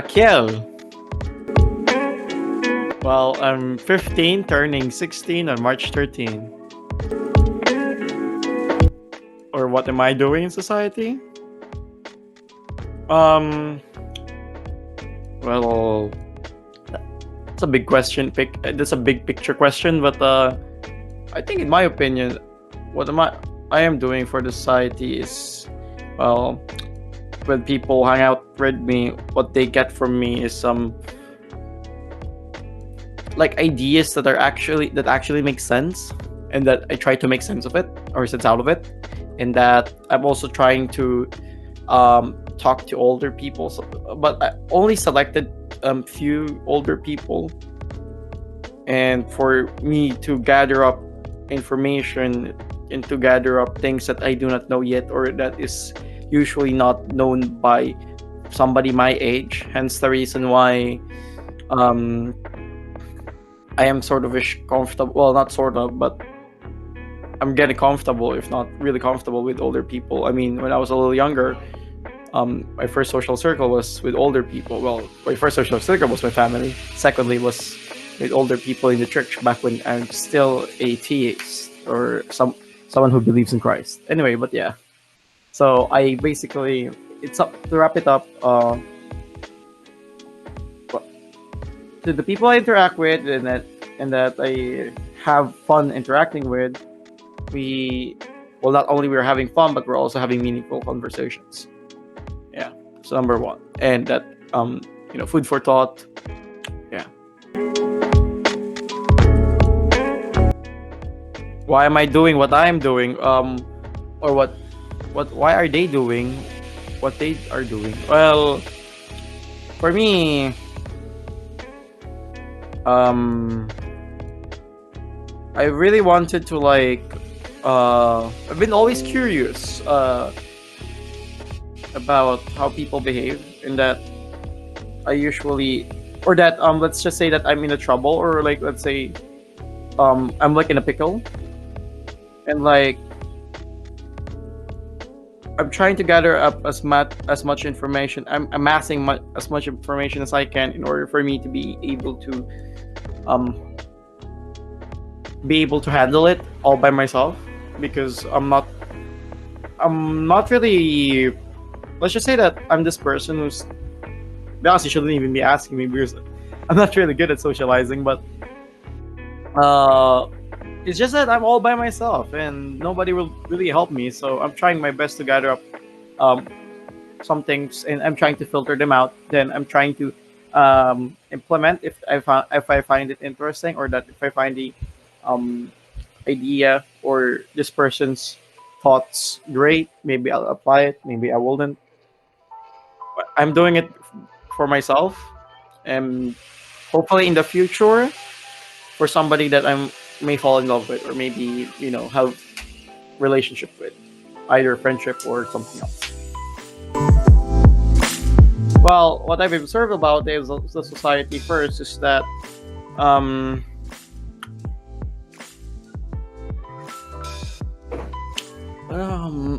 Kiel. Well, I'm 15, turning 16 on March 13. Or what am I doing in society? Um, well, that's a big question. That's a big picture question, but I think, in my opinion, what I am doing for the society is, well, when people hang out with me, what they get from me is some like ideas that actually make sense, and that I try to make sense of it or sense out of it, and that I'm also trying to talk to older people, but I only selected few older people, and for me to gather up information and to gather up things that I do not know yet, or that is usually not known by somebody my age. Hence the reason why I am sort of comfortable. Well, not sort of, but I'm getting comfortable, if not really comfortable, with older people. I mean, when I was a little younger, my first social circle was with older people. Well, my first social circle was my family. Secondly, was with older people in the church back when I'm still a theist, or someone who believes in Christ. Anyway, but yeah. So I basically, it's up to wrap it up. To the people I interact with, and that I have fun interacting with, not only we're having fun, but we're also having meaningful conversations. Yeah, so number one, and that food for thought. Yeah. Why am I doing what I'm doing? Or why are they doing what they are doing? Well, for me, I really wanted to I've been always curious about how people behave, and that I usually, or that let's just say that I'm in a trouble, or let's say I'm in a pickle, and I'm trying to gather up as much information. I'm amassing as much information as I can in order for me to be able to handle it all by myself, because I'm not really. Let's just say that I'm this person who's. To be honest, you shouldn't even be asking me, because I'm not really good at socializing. But it's just that I'm all by myself and nobody will really help me. So I'm trying my best to gather up some things, and I'm trying to filter them out. Then I'm trying to implement if I find it interesting, or that if I find the idea or this person's thoughts great, maybe I'll apply it, maybe I wouldn't. But I'm doing it for myself, and hopefully in the future for somebody that I may fall in love with, or maybe have relationship with, either friendship or something else. Well, what I've observed about the society first is that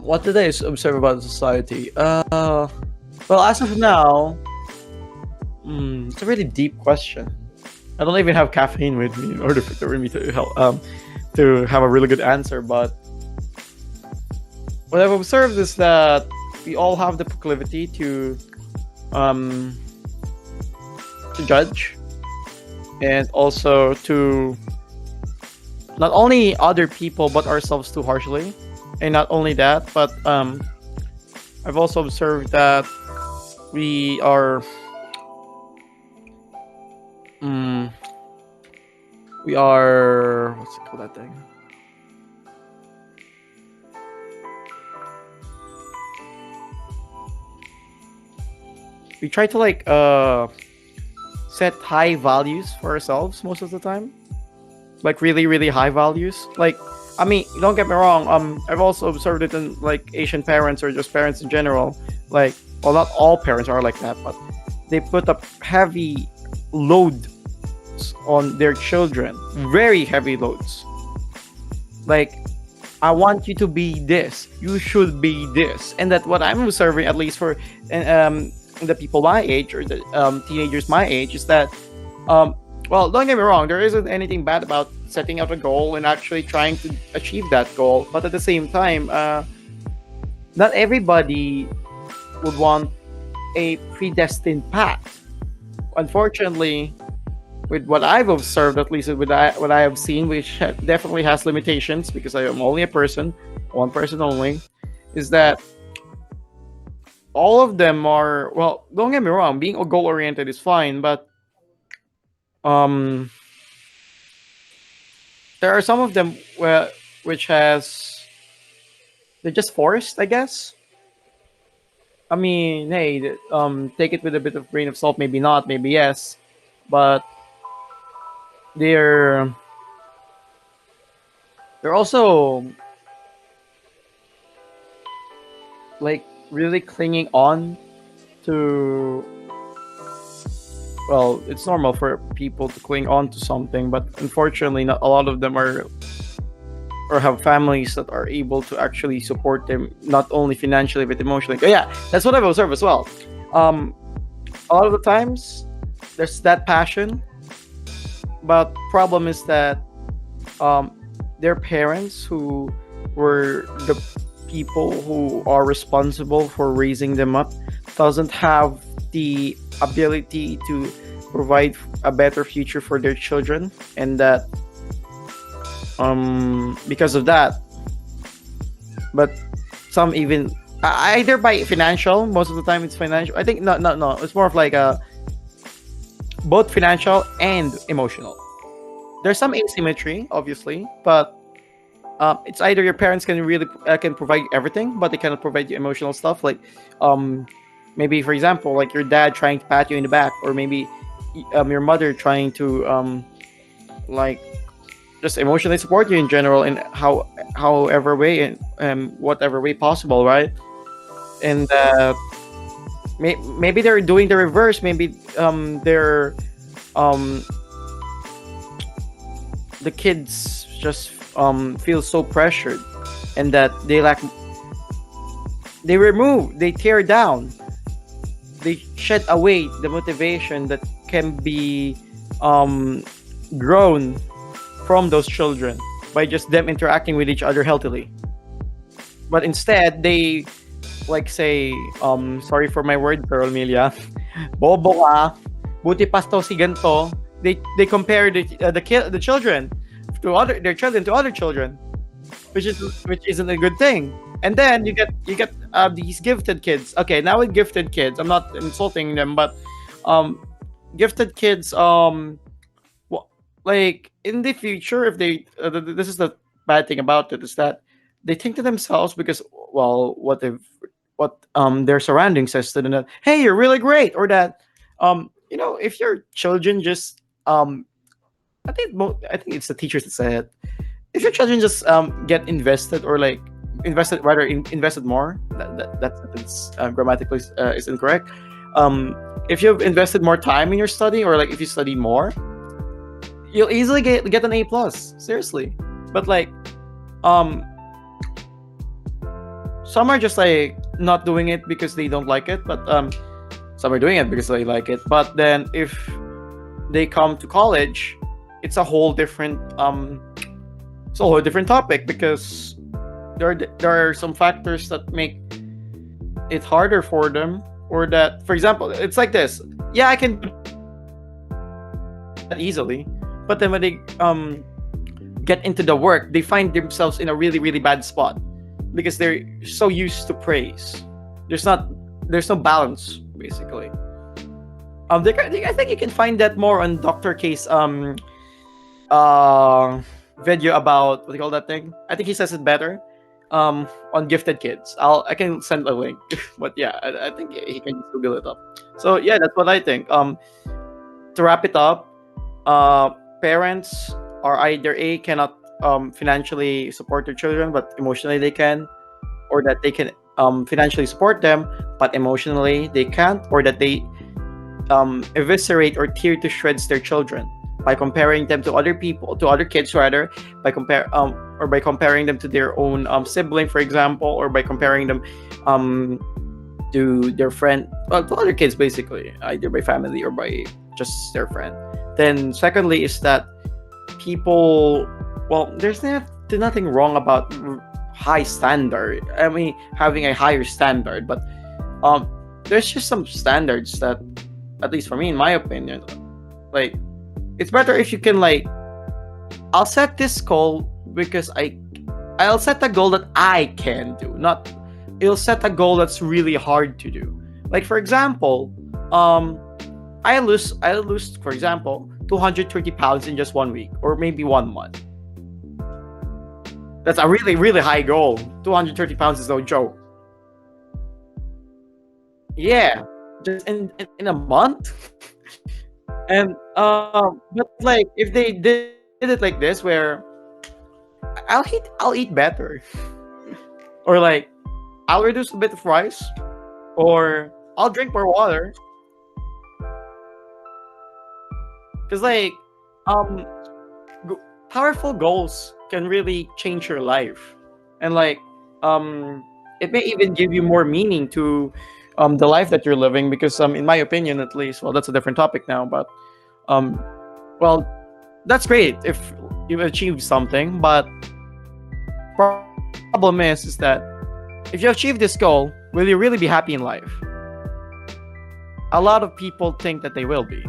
what did I observe about society? Well, as of now, it's a really deep question. I don't even have caffeine with me in order for me to help to have a really good answer. But what I've observed is that we all have the proclivity to judge, and also to not only other people but ourselves too harshly. And not only that, but I've also observed that we are what's it called, that thing? We try to set high values for ourselves most of the time, really, really high values. I mean, don't get me wrong. I've also observed it in Asian parents, or just parents in general. Well, not all parents are like that, but they put up heavy load on their children, very heavy loads. I want you to be this. You should be this, and that what I'm observing, at least for the people my age or the teenagers my age is that um, well, don't get me wrong, there isn't anything bad about setting out a goal and actually trying to achieve that goal, but at the same time, not everybody would want a predestined path. Unfortunately, with what I've observed, at least with what I have seen, which definitely has limitations because I am only a person, one person only, is that all of them are, well, don't get me wrong, being goal oriented is fine, but um, there are some of them which has, they're just forced, I guess. I mean, hey, take it with a bit of grain of salt. Maybe not, maybe yes, but they're they're also like really clinging on to, well, it's normal for people to cling on to something, but unfortunately not a lot of them are or have families that are able to actually support them not only financially but emotionally. Yeah, that's what I've observed as well. um a lot of the times there's that passion, but problem is that um their parents who were the people who are responsible for raising them up doesn't have the ability to provide a better future for their children, and that because of that, but some even either by financial, most of the time it's financial, I think. No, it's more of like a both financial and emotional. There's some asymmetry obviously, but it's either your parents can really can provide everything, but they cannot provide you emotional stuff. Like, um, maybe for example, like your dad trying to pat you in the back, or maybe your mother trying to like just emotionally support you in general, in however way and whatever way possible, right? And maybe they're doing the reverse. Maybe they're um, the kids just feel so pressured, and that they lack, they remove, they tear down, they shed away the motivation that can be grown from those children by just them interacting with each other healthily. But instead they like say, sorry for my word, Pearl Milia, bobo ka, buti pa to si ganto. They compare the children to other, their children to other children, which isn't a good thing. And then you get these gifted kids. Okay, now with gifted kids, I'm not insulting them, but um, gifted kids, like in the future, if they this is the bad thing about it, is that they think to themselves, because, well, what their surroundings says to them, that, hey, you're really great, or that if your children just I think it's the teachers that said, if your children just get invested, or like invested rather invested more, that sentence grammatically is incorrect. If you've invested more time in your study, or like if you study more, you'll easily get an A+. Seriously. But like um some are just like not doing it because they don't like it, but some are doing it because they like it. But then if they come to college, it's a whole different topic, because there are some factors that make it harder for them, or that, for example, it's like this. Yeah, I can do that easily, but then when they get into the work, they find themselves in a really, really bad spot, because they're so used to praise. There's no balance, basically. I think you can find that more on Dr. K's video about, what do you call that thing? I think he says it better on gifted kids. I can send a link, but yeah, I think he can just Google it up. So yeah, that's what I think. To wrap it up, parents are either A, cannot financially support their children, but emotionally they can, or that they can financially support them, but emotionally they can't, or that they eviscerate or tear to shreds their children by comparing them to other people, to other kids rather, by comparing them to their own sibling, for example, or by comparing them to their friend, well, to other kids basically, either by family or by just their friend. Then secondly is that people, well, there's nothing wrong about high standard. I mean, having a higher standard, but um, there's just some standards that, at least for me, in my opinion, like it's better if you can like, I'll set this goal because I'll set a goal that I can do, not it'll set a goal that's really hard to do. Like for example, um, I lose for example 230 pounds in just 1 week or maybe 1 month. That's a really high goal. 230 pounds is no joke. Yeah, just in a month. And but like if they did it like this, where I'll eat better, or like I'll reduce a bit of rice, or I'll drink more water, because like um powerful goals can really change your life, and like um it may even give you more meaning to the life that you're living, because in my opinion at least, well, that's a different topic now, but um well, that's great if you've achieved something, but problem is that if you achieve this goal, will you really be happy in life? A lot of people think that they will be,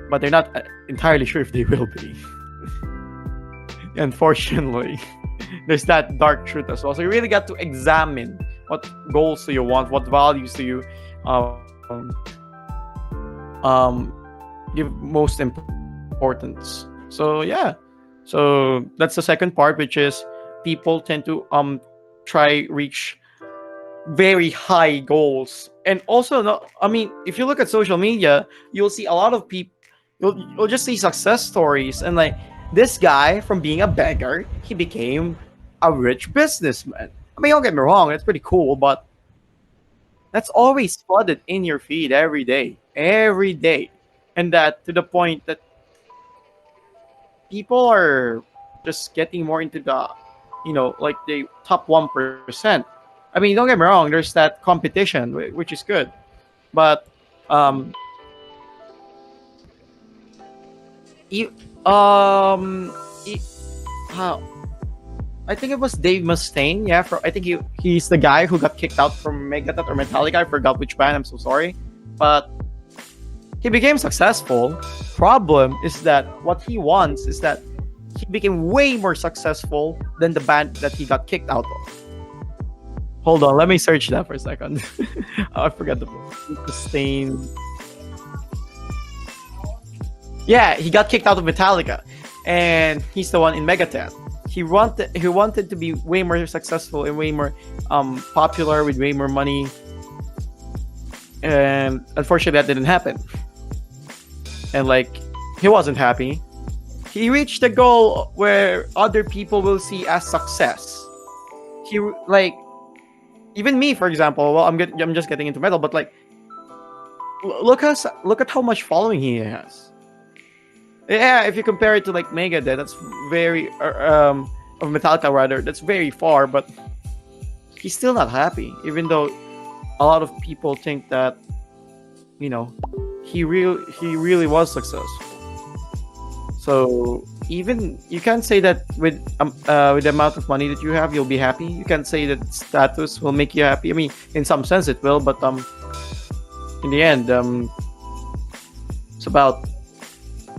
but they're not entirely sure if they will be. Unfortunately, there's that dark truth as well. So you really got to examine what goals do you want, what values do you um, give most importance. So yeah, so that's the second part, which is people tend to try reach very high goals. And also, no, I mean, if you look at social media, you'll see a lot of people, you'll just see success stories, and like this guy from being a beggar, he became a rich businessman. I mean, don't get me wrong, it's pretty cool, but that's always flooded in your feed every day. And that to the point that people are just getting more into the, like the top 1%. I mean, don't get me wrong, there's that competition, which is good. But um, you, e- how I think it was Dave Mustaine. Yeah, I think he's the guy who got kicked out from Megadeth or Metallica. I forgot which band. I'm so sorry, but he became successful. Problem is that what he wants is that he became way more successful than the band that he got kicked out of. Hold on, let me search that for a second. I forgot the Mustaine. Yeah, he got kicked out of Metallica, and he's the one in Megadeth. He wanted to be way more successful and way more popular with way more money, and unfortunately that didn't happen. And like he wasn't happy. He reached the goal where other people will see as success. He like even me, for example. Well, I'm just getting into metal, but like look at how much following he has. Yeah, if you compare it to like Megadeth, that's very of Metallica rather, that's very far, but he's still not happy, even though a lot of people think that you know he really was successful. So even you can't say that with the amount of money that you have, you'll be happy. You can't say that status will make you happy. I mean, in some sense it will, but in the end, it's about,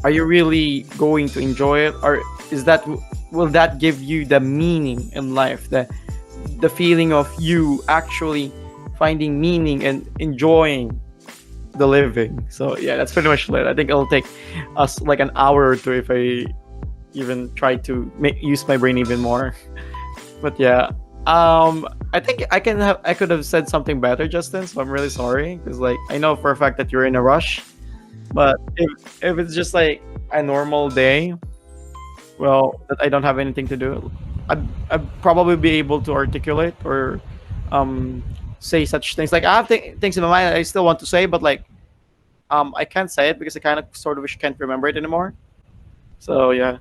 are you really going to enjoy it, or is that will that give you the meaning in life, the feeling of you actually finding meaning and enjoying the living? So yeah, that's pretty much it. I think it'll take us like an hour or two if I even try to use my brain even more. But yeah, I think I could have said something better, Justin. So I'm really sorry, because like I know for a fact that you're in a rush. But if it's just like a normal day, well, that I don't have anything to do, I'd probably be able to articulate or um, say such things. Like I have things in my mind that I still want to say, but like I can't say it because I kind of sort of can't remember it anymore. So yeah.